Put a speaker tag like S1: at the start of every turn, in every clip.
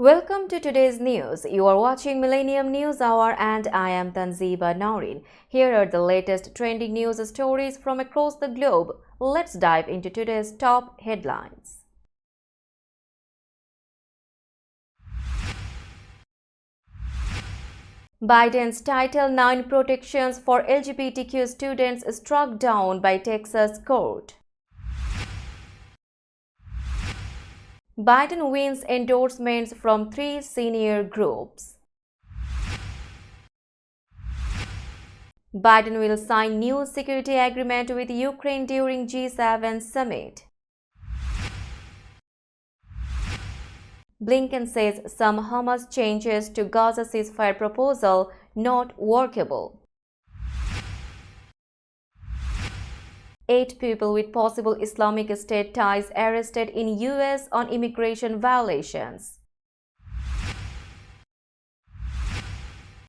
S1: Welcome to today's news. You are watching Millennium News Hour and I am Tanzeeba Naurin. Here are the latest trending news stories from across the globe. Let's dive into today's top headlines. Biden's Title IX protections for LGBTQ students struck down by Texas court. Biden wins endorsements from three senior groups. Biden will sign new security agreement with Ukraine during G7 summit. Blinken says some Hamas changes to Gaza ceasefire proposal not workable. 8 people with possible Islamic State ties arrested in US on immigration violations.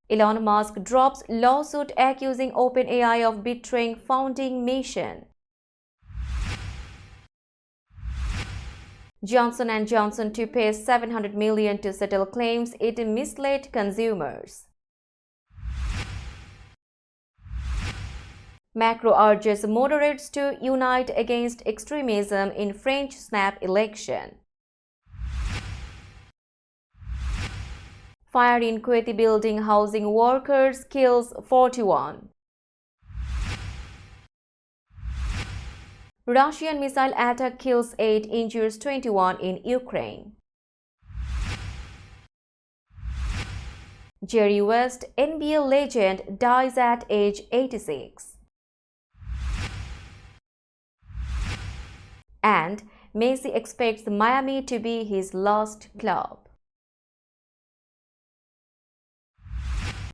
S1: Elon Musk drops lawsuit accusing OpenAI of betraying founding mission. Johnson & Johnson to pay $700 million to settle claims it misled consumers. Macron urges moderates to unite against extremism in French snap election. Fire in Kuwaiti building housing workers kills 41. Russian missile attack kills 8, injures 21 in Ukraine. Jerry West, NBA legend, dies at age 86. And Messi expects Miami to be his last club.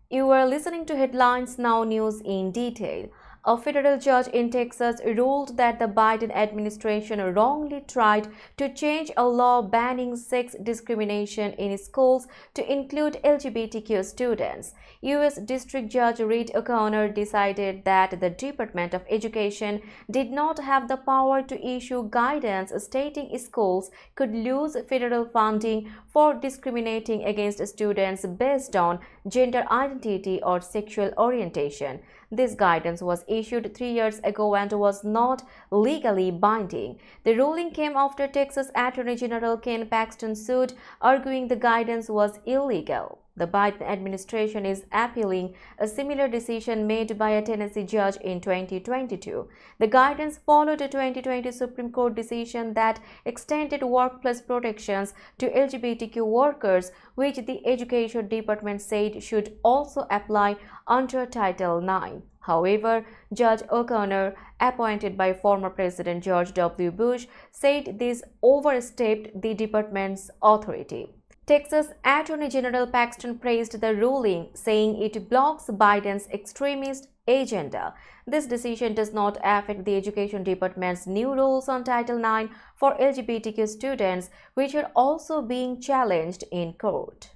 S1: You are listening to Headlines Now News in detail. A federal judge in Texas ruled that the Biden administration wrongly tried to change a law banning sex discrimination in schools to include LGBTQ students. U.S. District Judge Reed O'Connor decided that the Department of Education did not have the power to issue guidance stating schools could lose federal funding for discriminating against students based on gender identity or sexual orientation. This guidance was issued 3 years ago and was not legally binding. The ruling came after Texas Attorney General Ken Paxton sued, arguing the guidance was illegal. The Biden administration is appealing a similar decision made by a Tennessee judge in 2022. The guidance followed a 2020 Supreme Court decision that extended workplace protections to LGBTQ workers, which the Education Department said should also apply under Title IX. However, Judge O'Connor, appointed by former President George W. Bush, said this overstepped the department's authority. Texas Attorney General Paxton praised the ruling, saying it blocks Biden's extremist agenda. This decision does not affect the Education Department's new rules on Title IX for LGBTQ students, which are also being challenged in court.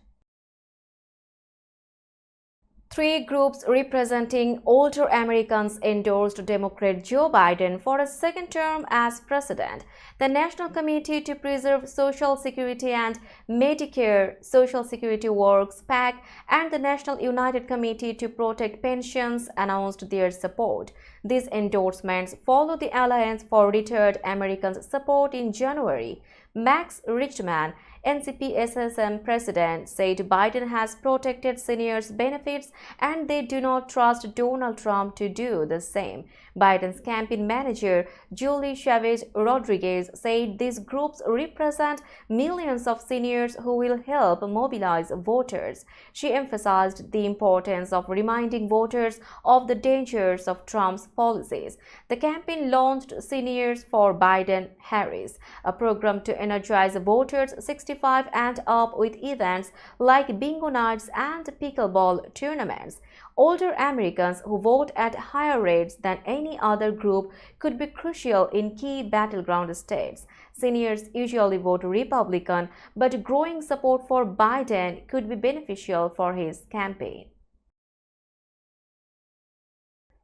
S1: 3 groups representing older Americans endorsed Democrat Joe Biden for a second term as president. The National Committee to Preserve Social Security and Medicare Social Security Works (PAC) and the National United Committee to Protect Pensions announced their support. These endorsements follow the Alliance for Retired Americans' support in January. Max Richman, NCPSSM president, said Biden has protected seniors' benefits and they do not trust Donald Trump to do the same. Biden's campaign manager, Julie Chavez Rodriguez, said these groups represent millions of seniors who will help mobilize voters. She emphasized the importance of reminding voters of the dangers of Trump's policies. The campaign launched Seniors for Biden-Harris, a program to energize voters 65 and up with events like bingo nights and pickleball tournaments. Older Americans who vote at higher rates than any other group could be crucial in key battleground states. Seniors usually vote Republican, but growing support for Biden could be beneficial for his campaign.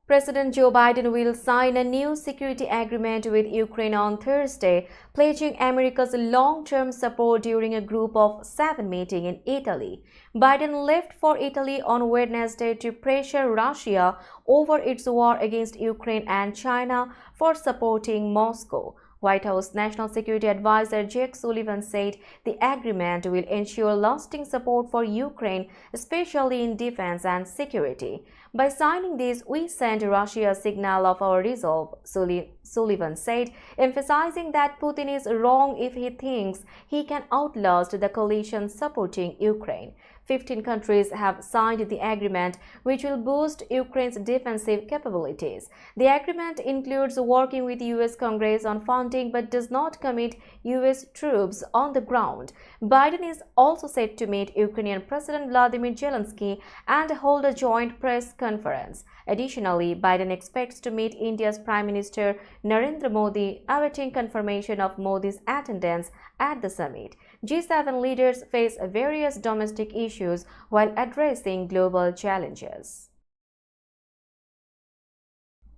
S1: President Joe Biden will sign a new security agreement with Ukraine on Thursday, pledging America's long-term support during a Group of 7 meeting in Italy. Biden left for Italy on Wednesday to pressure Russia over its war against Ukraine and China for supporting Moscow. White House National Security Advisor Jake Sullivan said the agreement will ensure lasting support for Ukraine, especially in defense and security. By signing this, we send Russia a signal of our resolve, Sullivan said, emphasizing that Putin is wrong if he thinks he can outlast the coalition supporting Ukraine. 15 countries have signed the agreement, which will boost Ukraine's defensive capabilities. The agreement includes working with U.S. Congress on funding but does not commit U.S. troops on the ground. Biden is also set to meet Ukrainian President Vladimir Zelensky and hold a joint press conference. Additionally, Biden expects to meet India's Prime Minister Narendra Modi, awaiting confirmation of Modi's attendance at the summit. G7 leaders face various domestic issues while addressing global challenges.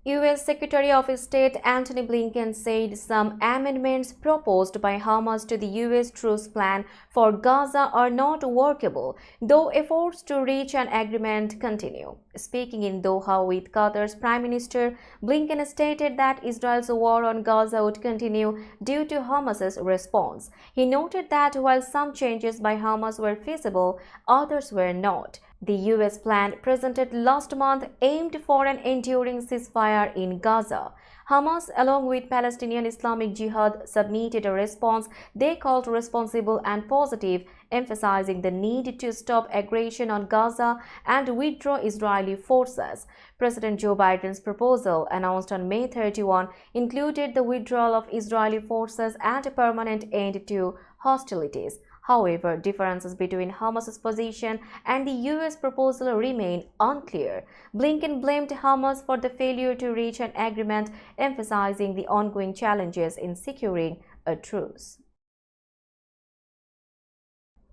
S1: U.S. Secretary of State Antony Blinken said some amendments proposed by Hamas to the U.S. truce plan for Gaza are not workable, though efforts to reach an agreement continue. Speaking in Doha with Qatar's Prime Minister, Blinken stated that Israel's war on Gaza would continue due to Hamas's response. He noted that while some changes by Hamas were feasible, others were not. The U.S. plan presented last month aimed for an enduring ceasefire in Gaza. Hamas, along with Palestinian Islamic Jihad, submitted a response they called responsible and positive, emphasizing the need to stop aggression on Gaza and withdraw Israeli forces. President Joe Biden's proposal, announced on May 31, included the withdrawal of Israeli forces and a permanent end to hostilities. However, differences between Hamas's position and the U.S. proposal remain unclear. Blinken blamed Hamas for the failure to reach an agreement, emphasizing the ongoing challenges in securing a truce.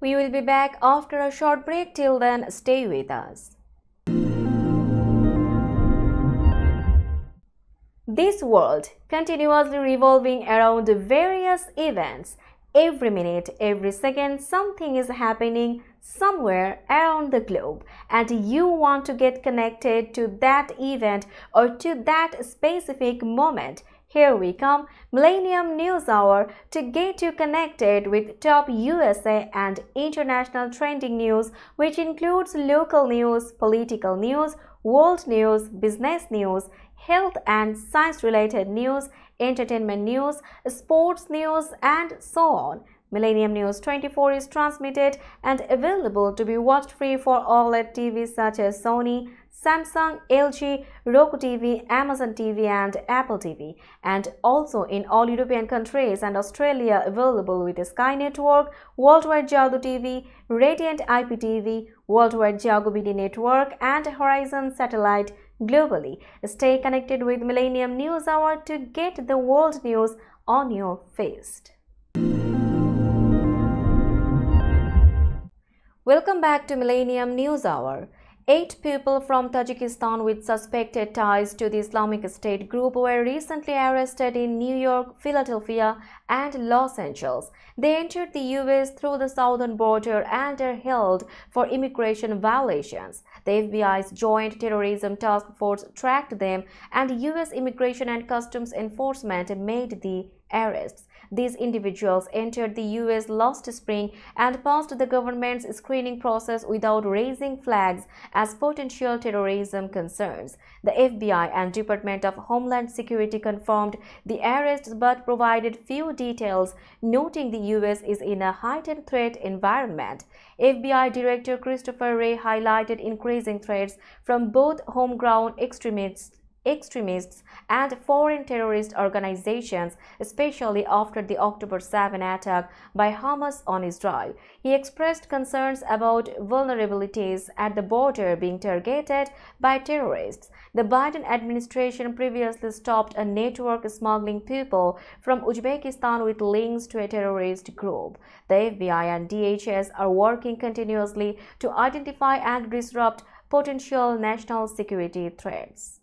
S1: We will be back after a short break. Till then, stay with us. This world continuously revolving around various events. Every minute, every second, something is happening somewhere around the globe, and you want to get connected to that event or to that specific moment. Here we come, Millennium News Hour, to get you connected with top USA and international trending news, which includes local news, political news, world news, business news, health and science-related news, entertainment news, sports news, and so on. Millennium News 24 is transmitted and available to be watched free for OLED TVs such as Sony, Samsung, LG, Roku TV, Amazon TV, and Apple TV, and also in all European countries and Australia available with Sky Network, Worldwide Jago TV, Radiant IPTV, Worldwide Jago BD Network, and Horizon Satellite globally. Stay connected with Millennium News Hour to get the world news on your fist. Welcome back to Millennium News Hour. 8 people from Tajikistan with suspected ties to the Islamic State group were recently arrested in New York, Philadelphia, and Los Angeles. They entered the U.S. through the southern border and are held for immigration violations. The FBI's Joint Terrorism Task Force tracked them, and U.S. Immigration and Customs Enforcement made the arrests. These individuals entered the U.S. last spring and passed the government's screening process without raising flags as potential terrorism concerns. The FBI and Department of Homeland Security confirmed the arrests but provided few details, noting the U.S. is in a heightened threat environment. FBI Director Christopher Wray highlighted increasing threats from both homegrown extremists and foreign terrorist organizations, especially after the October 7 attack by Hamas on Israel. He expressed concerns about vulnerabilities at the border being targeted by terrorists. The Biden administration previously stopped a network smuggling people from Uzbekistan with links to a terrorist group. The FBI and DHS are working continuously to identify and disrupt potential national security threats.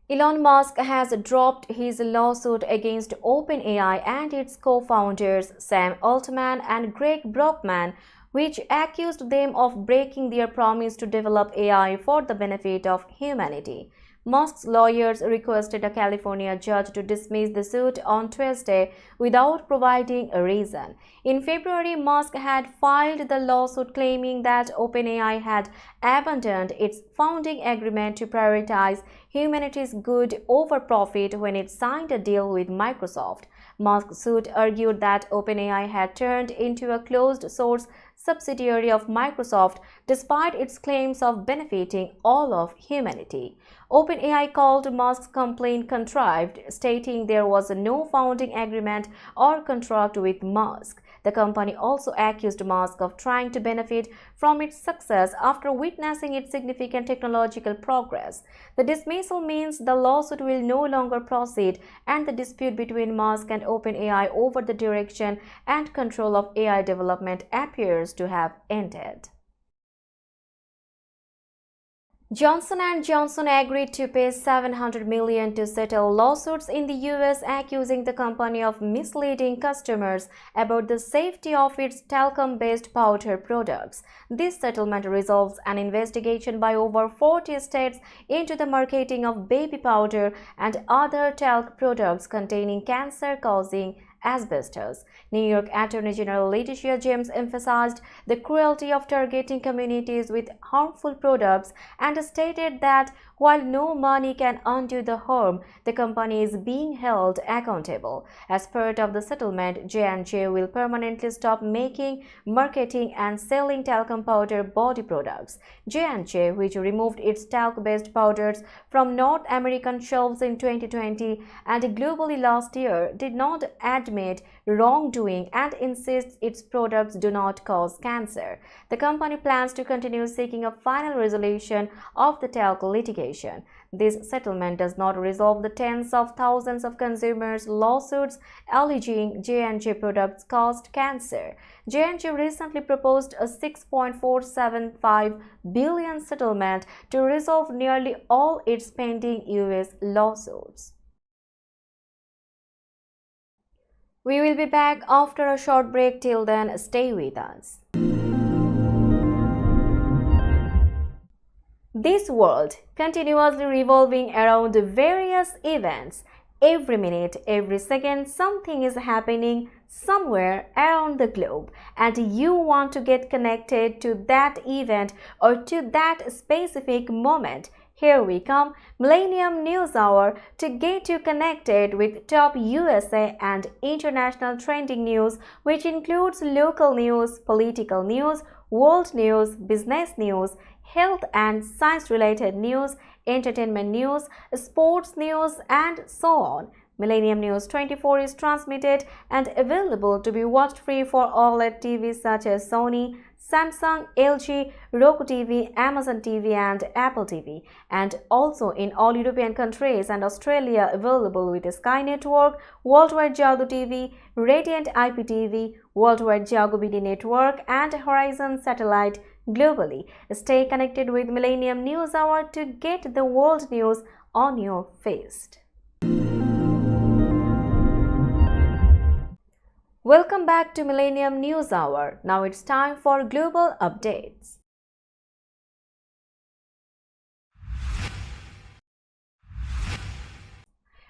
S1: Elon Musk has dropped his lawsuit against OpenAI and its co-founders Sam Altman and Greg Brockman, which accused them of breaking their promise to develop AI for the benefit of humanity. Musk's lawyers requested a California judge to dismiss the suit on Tuesday without providing a reason. In February, Musk had filed the lawsuit claiming that OpenAI had abandoned its founding agreement to prioritize humanity's good over profit when it signed a deal with Microsoft. Musk's suit argued that OpenAI had turned into a closed-source subsidiary of Microsoft despite its claims of benefiting all of humanity. OpenAI called Musk's complaint contrived, stating there was no founding agreement or contract with Musk. The company also accused Musk of trying to benefit from its success after witnessing its significant technological progress. The dismissal means the lawsuit will no longer proceed, and the dispute between Musk and OpenAI over the direction and control of AI development appears to have ended. Johnson & Johnson agreed to pay $700 million to settle lawsuits in the U.S. accusing the company of misleading customers about the safety of its talcum-based powder products. This settlement resolves an investigation by over 40 states into the marketing of baby powder and other talc products containing cancer-causing asbestos. New York Attorney General Letitia James emphasized the cruelty of targeting communities with harmful products and stated that while no money can undo the harm, the company is being held accountable. As part of the settlement, J&J will permanently stop making, marketing, and selling talcum powder body products. J&J, which removed its talc-based powders from North American shelves in 2020 and globally last year, did not admit wrongdoing and insists its products do not cause cancer. The company plans to continue seeking a final resolution of the talc litigation. This settlement does not resolve the tens of thousands of consumers' lawsuits alleging J&J products caused cancer. J&J recently proposed a $6.475 billion settlement to resolve nearly all its pending U.S. lawsuits. We will be back after a short break. Till then, stay with us. This world continuously revolving around various events. Every minute, every second, something is happening somewhere around the globe, and you want to get connected to that event or to that specific moment. Here we come, Millennium News Hour, to get you connected with top USA and international trending news, which includes local news, political news, world news, business news, health and science-related news, entertainment news, sports news, and so on. Millennium News 24 is transmitted and available to be watched free for OLED TVs such as Sony, Samsung, LG, Roku TV, Amazon TV, and Apple TV, and also in all European countries and Australia available with Sky Network, Worldwide Jago TV, Radiant IPTV, Worldwide Jago BD Network, and Horizon Satellite globally. Stay connected with Millennium News Hour to get the world news on your feast. Welcome back to Millennium News Hour. Now it's time for global updates.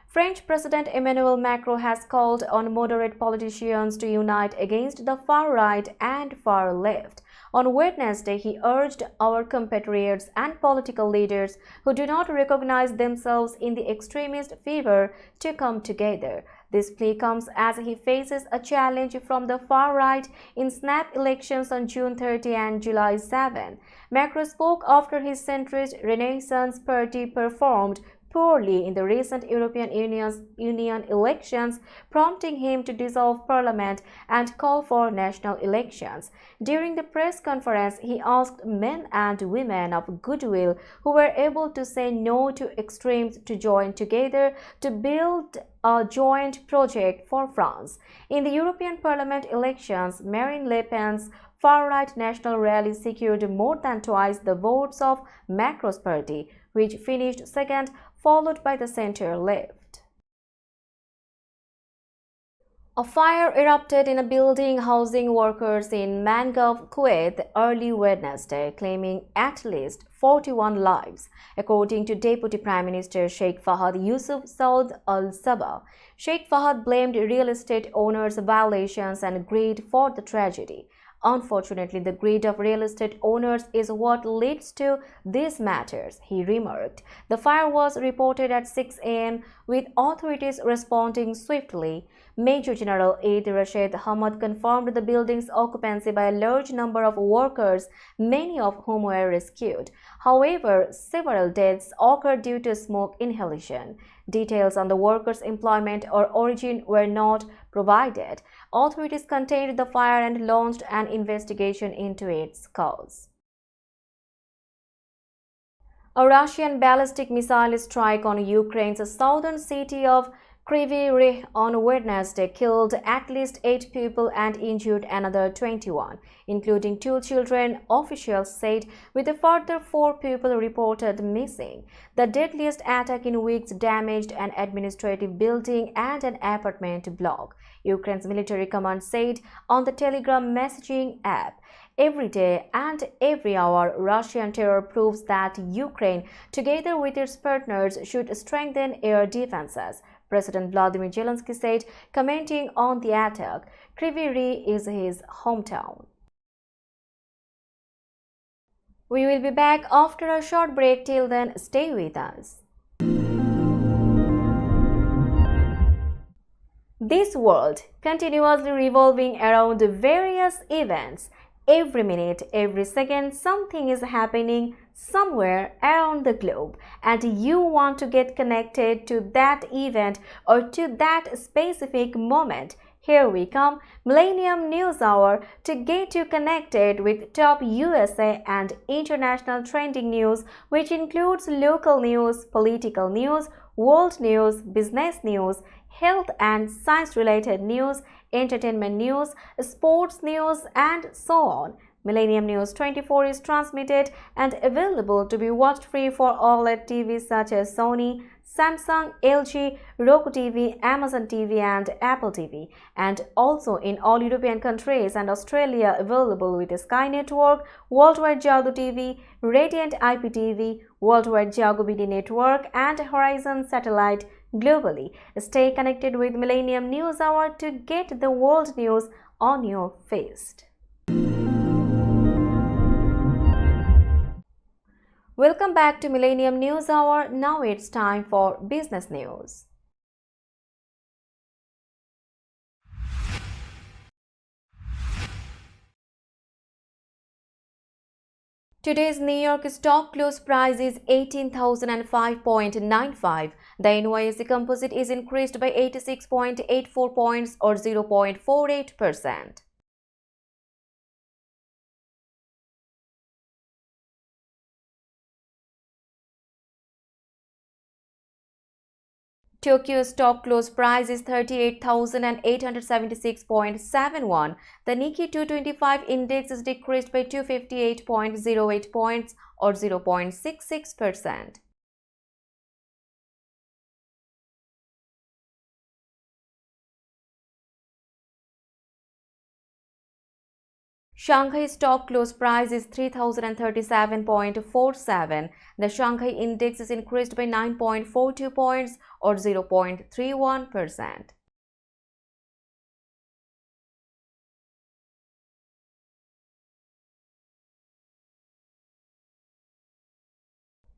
S1: French President Emmanuel Macron has called on moderate politicians to unite against the far right and far left. On Wednesday, he urged our compatriots and political leaders who do not recognize themselves in the extremist fever to come together. This plea comes as he faces a challenge from the far right in snap elections on June 30 and July 7. Macron spoke after his centrist Renaissance Party performed poorly in the recent European Union elections, prompting him to dissolve parliament and call for national elections. During the press conference, he asked men and women of goodwill who were able to say no to extremes to join together to build a joint project for France. In the European Parliament elections, Marine Le Pen's far-right national rally secured more than twice the votes of Macron's party, which finished second, followed by the center-left. A fire erupted in a building housing workers in Mangof, Kuwait early Wednesday, claiming at least 41 lives, according to Deputy Prime Minister Sheikh Fahad Yusuf Saud Al Sabah. Sheikh Fahad blamed real estate owners' violations and greed for the tragedy. Unfortunately, the greed of real estate owners is what leads to these matters, he remarked. The fire was reported at 6 a.m., with authorities responding swiftly. Major General Eid Rashid Hamad confirmed the building's occupancy by a large number of workers, many of whom were rescued. However, several deaths occurred due to smoke inhalation. Details on the workers' employment or origin were not provided. Authorities contained the fire and launched an investigation into its cause. A Russian ballistic missile strike on Ukraine's southern city of Kryvyi Rih on Wednesday killed at least 8 people and injured another 21, including 2 children, officials said, with a further 4 people reported missing. The deadliest attack in weeks damaged an administrative building and an apartment block, Ukraine's military command said on the Telegram messaging app. Every day and every hour, Russian terror proves that Ukraine, together with its partners, should strengthen air defenses, President Vladimir Zelensky said, commenting on the attack. Kryvyi Rih is his hometown. We will be back after a short break. Till then, stay with us. This world continuously revolving around various events. Every minute, every second, something is happening somewhere around the globe, and you want to get connected to that event or to that specific moment. Here we come, Millennium News Hour, to get you connected with top USA and international trending news, which includes local news, political news, world news, business news, health and science-related news, entertainment news, sports news, and so on. Millennium News 24 is transmitted and available to be watched free for OLED TVs such as Sony, Samsung, LG, Roku TV, Amazon TV, and Apple TV, and also in all European countries and Australia available with Sky Network, Worldwide Jago TV, Radiant IPTV, Worldwide Jago BD Network, and Horizon Satellite globally. Stay connected with Millennium News Hour to get the world news on your feast. Welcome back to Millennium News Hour. Now it's time for business news. Today's New York stock close price is 18,005.95. The NYSE Composite is increased by 86.84 points or 0.48%. Tokyo stock close price is 38,876.71. The Nikkei 225 index is decreased by 258.08 points or 0.66%. Shanghai stock close price is 3,037.47. The Shanghai index is increased by 9.42 points or 0.31%.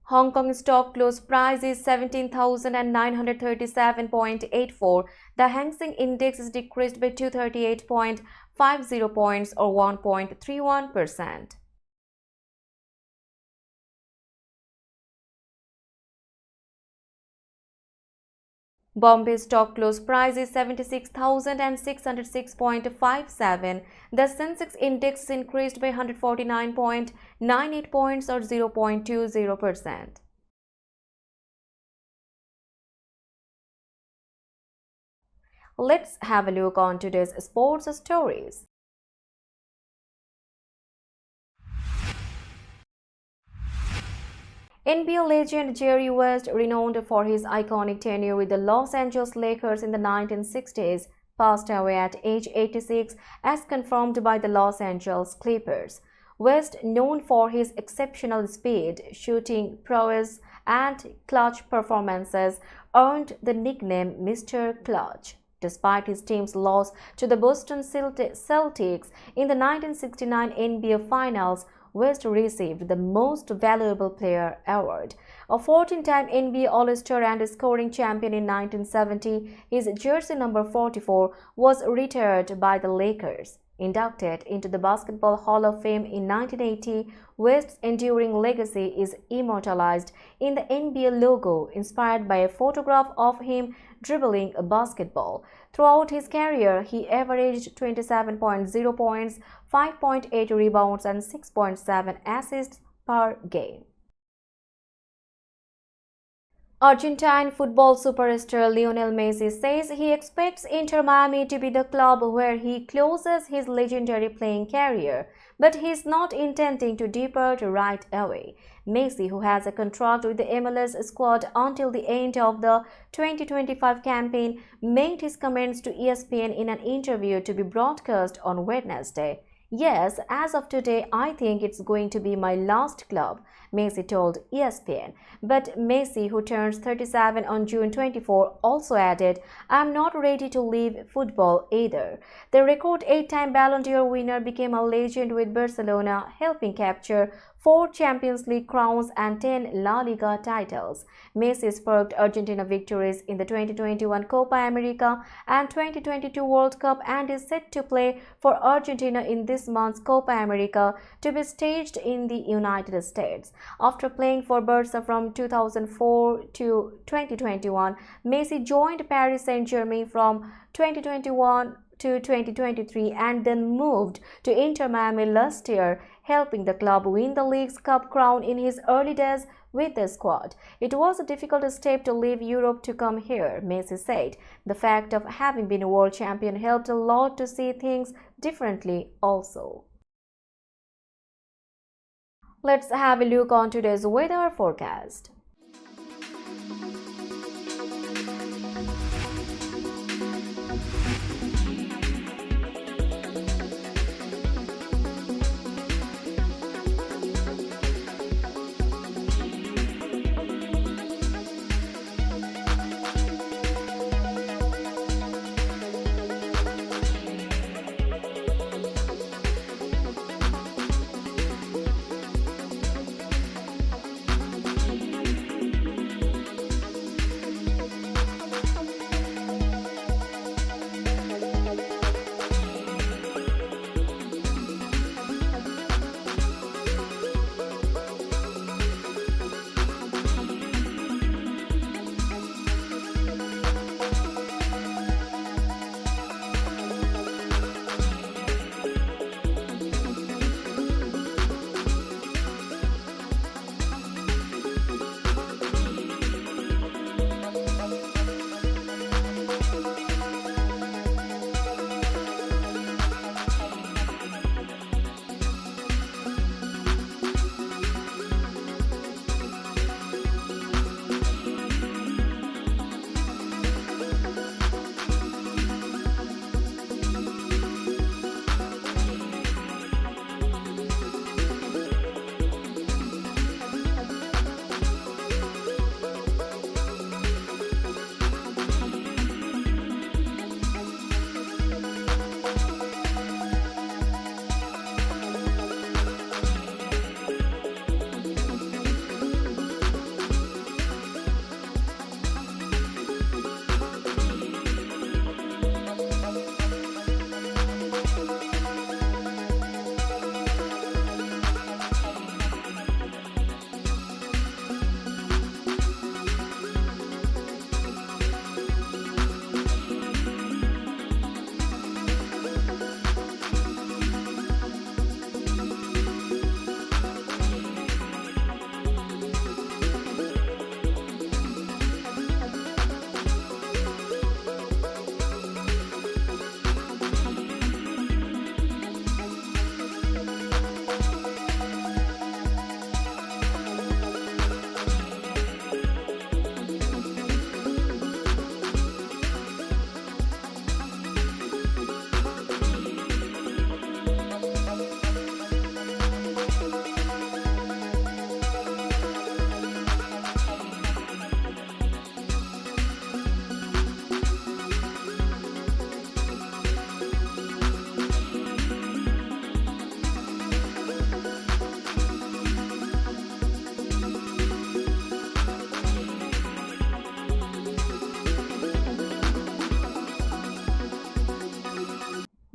S1: Hong Kong stock close price is 17,937.84. The Hang Seng index is decreased by 238.50 points or 1.31%. Bombay stock close price is 76,606.57. The Sensex index is increased by 149.98 points or 0.20%. Let's have a look on today's sports stories. NBA legend Jerry West, renowned for his iconic tenure with the Los Angeles Lakers in the 1960s, passed away at age 86 as confirmed by the Los Angeles Clippers. West, known for his exceptional speed, shooting prowess, and clutch performances, earned the nickname Mr. Clutch. Despite his team's loss to the Boston Celtics in the 1969 NBA Finals, West received the Most Valuable Player award. A 14-time NBA All-Star and scoring champion in 1970, his jersey number 44 was retired by the Lakers. Inducted into the Basketball Hall of Fame in 1980, West's enduring legacy is immortalized in the NBA logo, inspired by a photograph of him dribbling a basketball. Throughout his career, he averaged 27.0 points, 5.8 rebounds, and 6.7 assists per game. Argentine football superstar Lionel Messi says he expects Inter Miami to be the club where he closes his legendary playing career, but he is not intending to depart right away. Messi, who has a contract with the MLS squad until the end of the 2025 campaign, made his comments to ESPN in an interview to be broadcast on Wednesday. "Yes, as of today, I think it's going to be my last club," Messi told ESPN. But Messi, who turns 37 on June 24, also added, "I'm not ready to leave football either." The record 8-time Ballon d'Or winner became a legend with Barcelona, helping capture 4 Champions League crowns and 10 La Liga titles. Messi sparked Argentina victories in the 2021 Copa America and 2022 World Cup and is set to play for Argentina in this month's Copa America, to be staged in the United States. After playing for Barca from 2004 to 2021, Messi joined Paris Saint-Germain from 2021 to 2023 and then moved to Inter Miami last year, helping the club win the League's Cup crown in his early days with the squad. "It was a difficult step to leave Europe to come here," Messi said. "The fact of having been a world champion helped a lot to see things differently also." Let's have a look on today's weather forecast.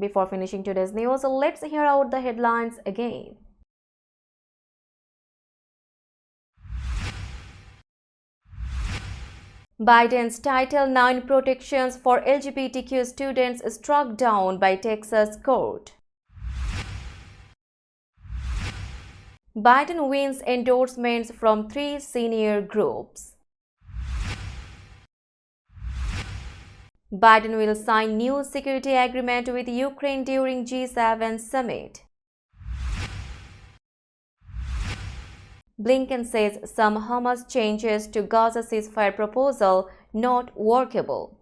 S1: Before finishing today's news, let's hear out the headlines again. Biden's Title IX protections for LGBTQ students struck down by Texas court. Biden wins endorsements from 3 senior groups. Biden will sign new security agreement with Ukraine during G7 summit. Blinken says some Hamas changes to Gaza ceasefire proposal not workable.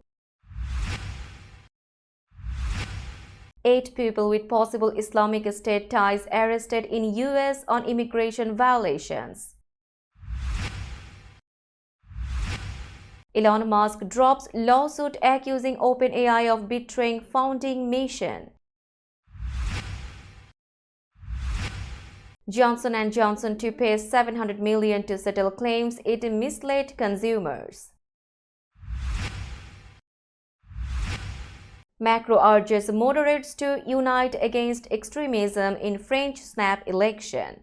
S1: 8 people with possible Islamic State ties arrested in US on immigration violations. Elon Musk drops lawsuit accusing OpenAI of betraying founding mission. Johnson & Johnson to pay $700 million to settle claims it misled consumers. Macron urges moderates to unite against extremism in French snap election.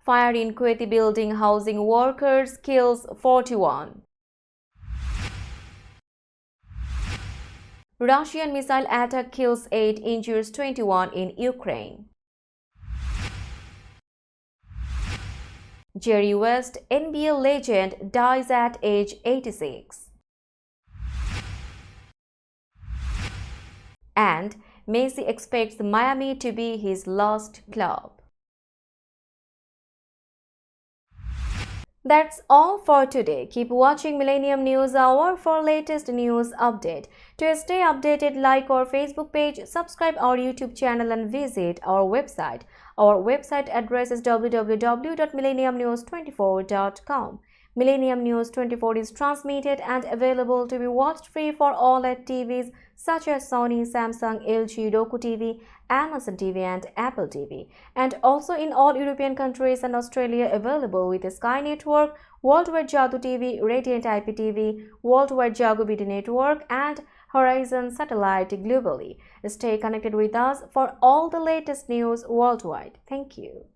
S1: Fire in Kuwaiti building housing workers kills 41. Russian missile attack kills 8, injures 21 in Ukraine. Jerry West, NBA legend, dies at age 86. And Messi expects Miami to be his last club. That's all for today. Keep watching Millennium News Hour for latest news update. To stay updated, like our Facebook page, subscribe our YouTube channel and visit our website. Our website address is www.millenniumnews24.com. Millennium News 24 is transmitted and available to be watched free for OLED TVs such as Sony, Samsung, LG, Roku TV, Amazon TV and Apple TV, and also in all European countries and Australia available with Sky Network, Worldwide Jadoo TV, Radiant IPTV, Worldwide Jago BD Network and Horizon Satellite globally. Stay connected with us for all the latest news worldwide. Thank you.